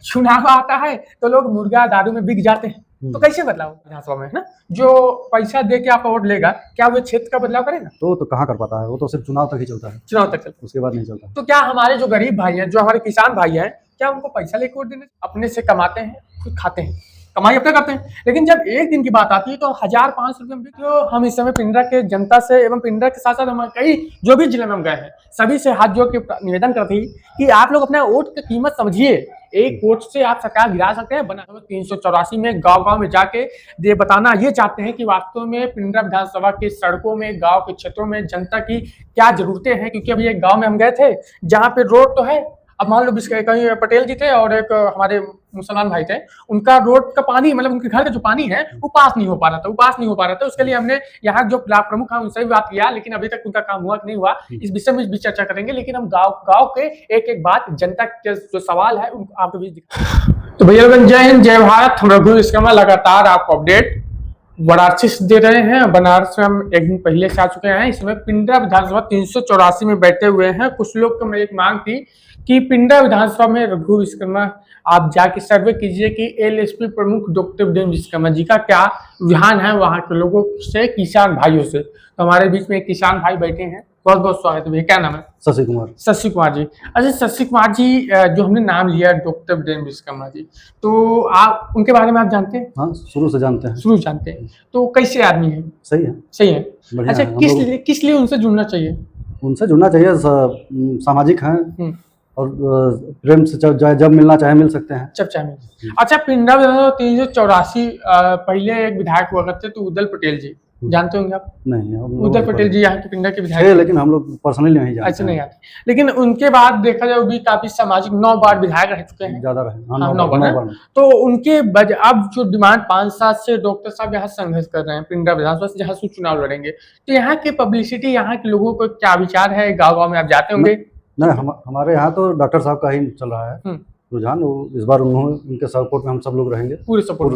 चुनाव आता है तो लोग मुर्गा दारू में बिक जाते हैं। तो कैसे बदलाव विधानसभा में, है ना? जो पैसा दे के आपका वोट लेगा, क्या वो क्षेत्र का बदलाव करेगा? तो कहाँ कर पाता है, वो तो सिर्फ चुनाव तक ही चलता है, चुनाव तक चलता है, उसके बाद नहीं चलता। तो क्या हमारे जो गरीब भाई हैं, जो हमारे किसान भाई हैं, क्या उनको पैसा लेके वोट देने? अपने से कमाते हैं, खुद खाते हैं, कमाई अपने करते हैं, लेकिन जब एक दिन की बात आती है तो 1000-500 रुपये में। तो हम इस समय पिंडरा के जनता से एवं पिंडरा के साथ साथ हम कई जो भी जिले में हम गए हैं, सभी से हाथ जोड़ के निवेदन करते हैं कि आप लोग अपना वोट की कीमत समझिए। एक वोट से आप सरकार गिरा सकते हैं। बना 384 में गांव-गांव में जाके ये बताना ये चाहते हैं कि वास्तव में पिंडरा विधानसभा के सड़कों में, गांव के क्षेत्रों में जनता की क्या जरूरतें हैं। क्योंकि अभी एक गांव में हम गए थे जहां पे रोड तो है, अब मान लो कहीं पटेल जी थे और एक हमारे मुसलमान भाई थे, उनका रोड का पानी, मतलब उनके घर का जो पानी है वो पास नहीं हो पा रहा था, उसके लिए हमने यहाँ जो ब्लॉक प्रमुख है उनसे भी बात किया, लेकिन अभी तक उनका काम हुआ कि नहीं हुआ, इस विषय में भी चर्चा करेंगे। लेकिन हम गांव के एक बात, जनता के जो सवाल है उनको आपके बीच। तो भैया लोग जय हिंद, जय भारत। हम रघु विश्वकर्मा लगातार आपको अपडेट वाराणसी से दे रहे हैं। बनारस में हम एक दिन पहले से आ चुके हैं। इसमें पिंडरा विधानसभा 384 में बैठे हुए हैं। कुछ लोग को मेरी एक मांग थी कि पिंडरा विधानसभा में रघु विश्वकर्मा आप जाके सर्वे कीजिए कि एलएसपी प्रमुख डॉक्टर विदेन विश्वकर्मा जी का क्या रुझान है वहां के लोगों से, किसान भाइयों से। तो हमारे बीच में एक किसान भाई बैठे हैं, बहुत बहुत स्वागत है भैया। क्या नाम है? शशि कुमार। शशि कुमार जी। अच्छा शशि कुमार जी, जो हमने नाम लिया डॉक्टर विदेन विश्वकर्मा जी, तो आप उनके बारे में आप जानते हैं? हाँ, शुरू से जानते हैं। शुरू जानते हैं। तो कैसे आदमी है? सही है, सही है। अच्छा, किस लिए उनसे जुड़ना चाहिए? उनसे जुड़ना चाहिए, सामाजिक हैं और प्रेम से जब मिलना चाहे मिल सकते हैं, जब चाहे मिल। अच्छा, पिंडरा विधानसभा 384 पहले एक विधायक हुआ करते तो उदल पटेल जी, जानते होंगे आप? नहीं, उदल पटेल जी यहाँ के पिंडरा के विधायक, लेकिन हम लोग पर्सनली नहीं जानते। अच्छा, नहीं आते। लेकिन उनके बाद देखा जाए भी काफी सामाजिक 9 बार विधायक रह चुके हैं, ज्यादा रहे। हाँ, 9 बार। तो उनके अब जो डिमांड 5-7 से डॉक्टर साहब यहाँ संघर्ष कर रहे हैं पिंडरा विधानसभा से, जहाँ से चुनाव लड़ेंगे, तो यहाँ की पब्लिसिटी, यहाँ के लोगों को क्या विचार है? गाँव में आप जाते होंगे? नहीं, हमारे यहाँ तो डॉक्टर साहब का ही चल रहा है रुझान। इस बार उनके सपोर्ट में हम सब लोग रहेंगे, पूरे सपोर्ट।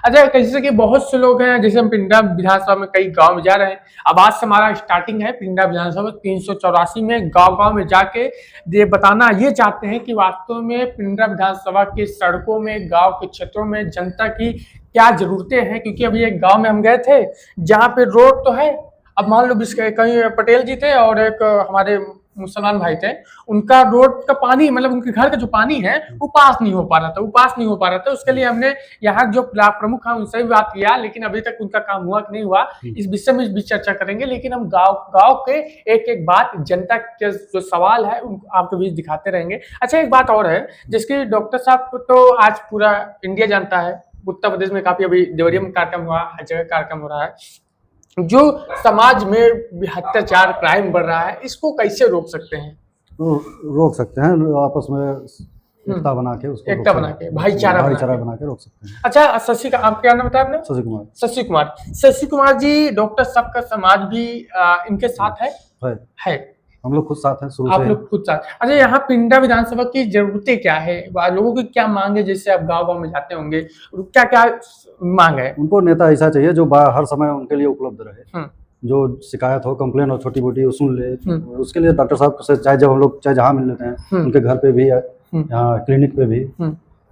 अच्छा, कैसे कि बहुत से लोग हैं, जैसे हम पिंडरा विधानसभा में कई गांव में जा रहे हैं। अब आज से हमारा स्टार्टिंग है पिंडरा विधानसभा 384 में गांव में जाके ये बताना ये चाहते हैं कि वास्तव में पिंडरा विधानसभा के सड़कों में, गाँव के क्षेत्रों में जनता की क्या जरूरतें हैं। क्योंकि अभी एक गाँव में हम गए थे जहाँ पे रोड तो है, अब मान लो कहीं पटेल जी थे और एक हमारे मुसलमान भाई थे, उनका रोड का पानी, मतलब उनके घर का जो पानी है वो पास नहीं हो पा रहा था, उसके लिए हमने यहाँ जो ब्लॉक प्रमुख है उनसे भी बात किया, लेकिन अभी तक उनका काम हुआ कि नहीं हुआ, इस विषय में भी चर्चा करेंगे। लेकिन हम गांव के एक बात, जनता के जो सवाल है उनको आपके बीच दिखाते रहेंगे। अच्छा, एक बात और है जिसकी डॉक्टर साहब को तो आज पूरा इंडिया जानता है, उत्तर प्रदेश में काफी अभी देवरिया में कार्यक्रम हुआ, हर जगह कार्यक्रम हो रहा है। जो समाज में अत्याचार, क्राइम बढ़ रहा है, इसको कैसे रोक सकते हैं? तो रोक सकते हैं आपस में एकता बना के, भाईचारा बना के रोक सकते हैं। अच्छा शशि का, आप क्या नाम बताया आपने? शशि कुमार जी, डॉक्टर साहब का समाज भी इनके साथ है। हम लोग खुद साथ हैं शुरू से। आप लोग खुद साथ। अच्छा, यहाँ पिंडरा विधानसभा की जरूरतें क्या है, लोगों की क्या मांग है? जैसे आप गांव में जाते होंगे, क्या क्या मांग है? उनको नेता ऐसा चाहिए जो हर समय उनके लिए उपलब्ध रहे, जो शिकायत हो, कंप्लेन हो, छोटी मोटी वो सुन ले। उसके लिए डॉक्टर साहब से चाहे जब हम लोग जहाँ मिल लेते हैं, उनके घर पे भी, यहाँ क्लिनिक पे भी,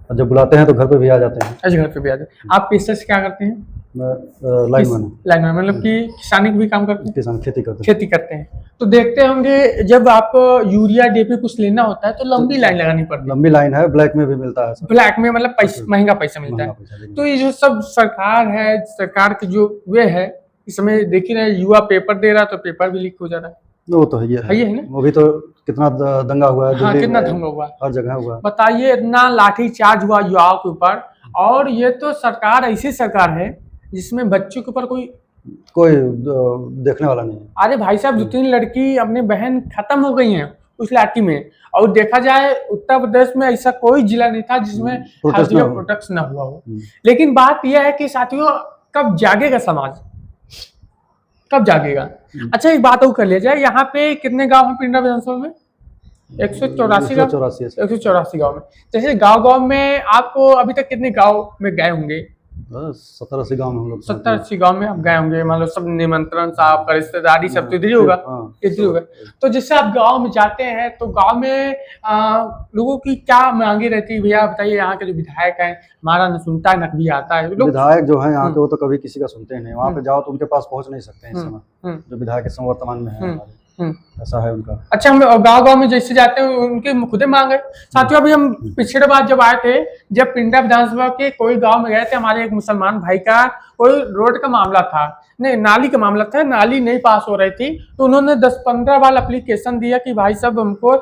और जब बुलाते हैं तो घर पे भी आ जाते हैं। अच्छा, घर पे भी आते हैं। आप पेशे से क्या करते हैं? लाइनमैन, मतलब कि किसानी भी काम करते हैं? किसान खेती करते हैं। तो देखते होंगे जब आप यूरिया DAP कुछ लेना होता है तो लंबी लाइन लगानी पड़ती है। लंबी लाइन है, ब्लैक में भी मिलता है। ब्लैक में मतलब महंगा पैसा मिलता है। तो ये जो सब सरकार है, सरकार की जो वे है, इस समय देखिए ना, युवा पेपर दे रहा तो पेपर भी लीक हो जा रहा है। वो तो है ना, वो भी तो कितना दंगा हुआ है। हाँ, कितना दंगा हुआ है, हर जगह हुआ। बताइए, इतना लाठी चार्ज हुआ युवाओं के ऊपर, और ये तो सरकार ऐसी सरकार है जिसमें बच्चों के ऊपर कोई देखने वाला नहीं है। अरे भाई साहब, 2-3 लड़की अपने बहन खत्म हो गई हैं उस लाठी में। और देखा जाए उत्तर प्रदेश में ऐसा कोई जिला नहीं था जिसमें प्रोटेक्ट ना हुआ हो। लेकिन बात यह है कि साथियों, कब जागेगा समाज, कब जागेगा? अच्छा, एक बात और कर लिया जाए, यहाँ पे कितने गांव हैं पिंडरा विधानसभा में? 184 गांव में। जैसे गांव में आपको अभी तक कितने गांव में गए होंगे? बस 70-80 गाँव में हम लोग 70-80 गांव में आप गए होंगे, मान लो सब निमंत्रण साहब का रिश्तेदारी सब तो इधर ही होगा। हाँ। इधर ही होगा। तो जैसे आप गांव में जाते हैं तो गांव में लोगों की क्या मांगे रहती है, भैया बताइए। यहाँ के जो विधायक हैं हमारा न सुनता है न कभी आता है लोग। विधायक जो है यहाँ के वो तो कभी किसी का सुनते ही नहीं, वहाँ पे जाओ तो उनके पास पहुँच नहीं सकते हैं इस समय। जो विधायक इस समय वर्तमान में है हमारे, ऐसा है उनका। अच्छा, हम गांव में जैसे जाते हैं उनके खुदे मांग है। साथियों अभी हम पिछले बार जब आए थे, जब पिंडा विधानसभा के कोई गांव में गए थे, हमारे एक मुसलमान भाई का कोई रोड का मामला था, नहीं नाली का मामला था, नाली नहीं पास हो रही थी, तो उन्होंने 10-15 बार एप्लीकेशन दिया कि भाई साहब हमको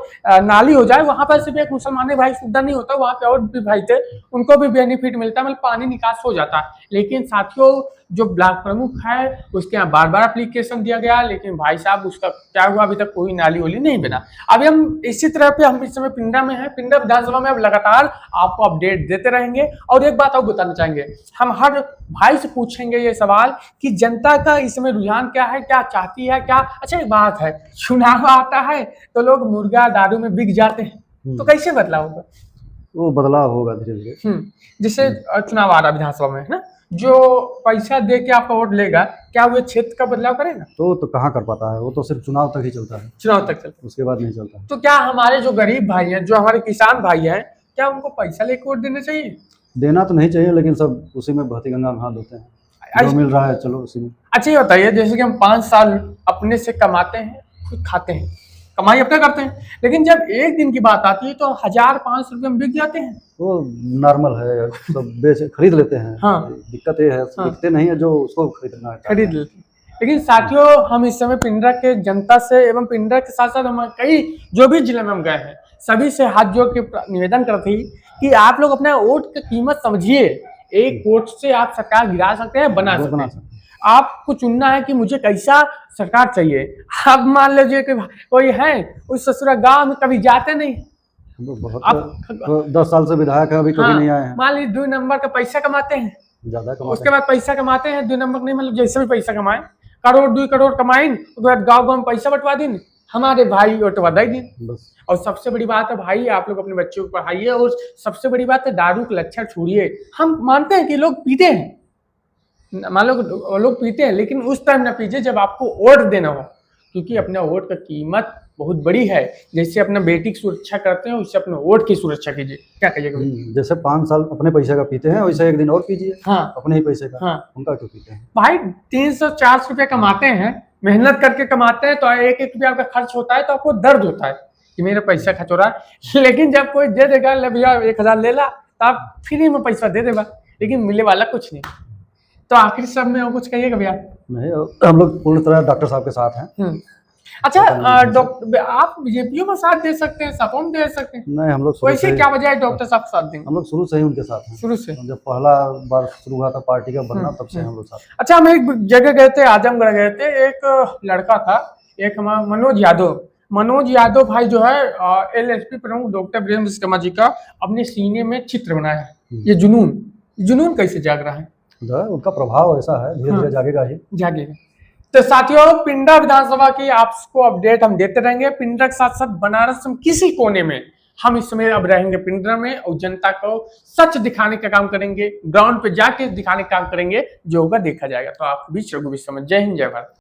नाली हो जाए। वहां पर सिर्फ एक मुसलमान भाई सुविधा नहीं होता, वहां पे और भी भाई थे, उनको भी बेनिफिट मिलता, मतलब पानी निकास हो जाता। लेकिन साथियों जो ब्लॉक प्रमुख है उसके यहाँ बार बार एप्लीकेशन दिया गया, लेकिन भाई साहब उसका क्या हुआ, अभी तक कोई नाली वाली नहीं बना। अभी हम इसी तरह पे हम इस समय पिंडा में हैं, पिंडा विधानसभा में अब लगातार आपको अपडेट देते रहेंगे। और एक बात और बताना चाहेंगे, हम हर भाई से पूछेंगे ये सवाल कि जनता का इस समय रुझान क्या है, क्या चाहती है, क्या। अच्छा एक बात है, चुनाव आता है तो लोग मुर्गा दारू में बिक जाते हैं, तो कैसे बदलाव होगा? वो बदलाव होगा धीरे धीरे। जैसे चुनाव आ रहा विधानसभा में है ना, जो पैसा दे के आपका वोट लेगा, क्या वो क्षेत्र का बदलाव करेगा? तो कहाँ कर पाता है, वो तो सिर्फ चुनाव तक ही चलता है, चुनाव तक चलता है, उसके बाद नहीं चलता। तो क्या हमारे जो गरीब भाई हैं, जो हमारे किसान भाई हैं, क्या उनको पैसा लेके वोट देना चाहिए? देना तो नहीं चाहिए, लेकिन सब उसी में बहती गंगा में हाथ धोते हैं, जो मिल रहा है चलो उसी में। अच्छा ये बताइए, जैसे कि हम 5 साल अपने से कमाते हैं, खुद खाते हैं, कमाई अपने करते हैं, लेकिन जब एक दिन की बात आती है तो 1000-500 रुपये में बिक जाते हैं। वो नॉर्मल है, सब खरीद लेते हैं। हाँ। दिक्कत ये है, दिखते नहीं है जो उसको खरीदना है, खरीद लेते हैं। लेकिन साथियों हम इस समय पिंडरा के जनता से एवं पिंडरा के साथ साथ हम कई जो भी जिले में हम गए हैं, सभी से हाथ जोड़ के निवेदन करते हैं कि आप लोग अपना वोट की कीमत समझिए। एक वोट से आप सरकार गिरा सकते हैं, बना सकते हैं। आपको चुनना है कि मुझे कैसा सरकार चाहिए। अब मान लीजिए कि कोई है उस ससुरा गांव में कभी जाते नहीं, तो 10 साल से विधायक है, अभी कभी नहीं आए हैं। मान लीजिए 2 नंबर का पैसा कमाते हैं, ज्यादा कमाते उसके बाद पैसा कमाते हैं 2 नंबर नहीं, मतलब जैसे भी पैसा कमाए, करोड़ 2 करोड़ कमाइन, उसके बाद गाँव में पैसा बंटवा दिन, हमारे भाई बंटवा दिन बस। और सबसे बड़ी बात है भाई, आप लोग अपने बच्चों को पढ़ाइए, और सबसे बड़ी बात है दारू के लक्षण छोड़िए। हम मानते हैं कि लोग पीते हैं, मान लो लोग पीते हैं, लेकिन उस टाइम ना पीजिए जब आपको वोट देना हो, क्योंकि अपने वोट का कीमत बहुत बड़ी है। जैसे अपने बेटी की सुरक्षा करते हैं, उससे अपने वोट की सुरक्षा कीजिए। क्या कहिएगा? जैसे 5 साल अपने पैसे का पीते हैं, वैसे एक दिन और पीजिए। हाँ, अपने ही पैसे का। हाँ, उनका क्यों पीते हैं भाई? 300-400 रुपये कमाते हैं, मेहनत करके कमाते हैं, तो 1-1 रुपया आपका खर्च होता है तो आपको दर्द होता है कि मेरा पैसा खर्च हो रहा है। लेकिन जब कोई दे देगा, ले भैया 1000 ले ला, तो आप फ्री में पैसा दे देगा, लेकिन मिले वाला कुछ नहीं। तो आखिर सब में कुछ कहिएगा भैया? नहीं, हम लोग पूरी तरह डॉक्टर साहब के साथ हैं। अच्छा डॉक्टर, आप बीजेपी में साथ दे सकते हैं, सपा में दे सकते हैं? नहीं, हम लोग वैसे क्या वजह है डॉक्टर साहब के साथ देंगे? हम लोग शुरू से ही उनके साथ हैं। शुरू से, जब पहला बार शुरू हुआ था पार्टी का बनना, तब से हम लोग साथ। अच्छा, हम एक जगह गए थे, आजमगढ़ गए थे, एक लड़का था, एक हमारा मनोज यादव भाई जो है LSP प्रमुख डॉक्टर वीरेंद्र शर्मा जी का अपने सीने में चित्र बनाया है। ये जुनून कैसे जाग रहा है? उनका प्रभाव ऐसा है, धीरे धीरे जागेगा ही। जागेगा। तो साथियों पिंडरा विधानसभा की आपको अपडेट हम देते रहेंगे। पिंडरा के साथ साथ बनारस में किसी कोने में हम इस समय अब रहेंगे पिंडरा में, और जनता को सच दिखाने का काम करेंगे, ग्राउंड पे जाके दिखाने का काम करेंगे, जो होगा देखा जाएगा। तो आप बीच रघुवीर समझ, जय हिंद जय भारत।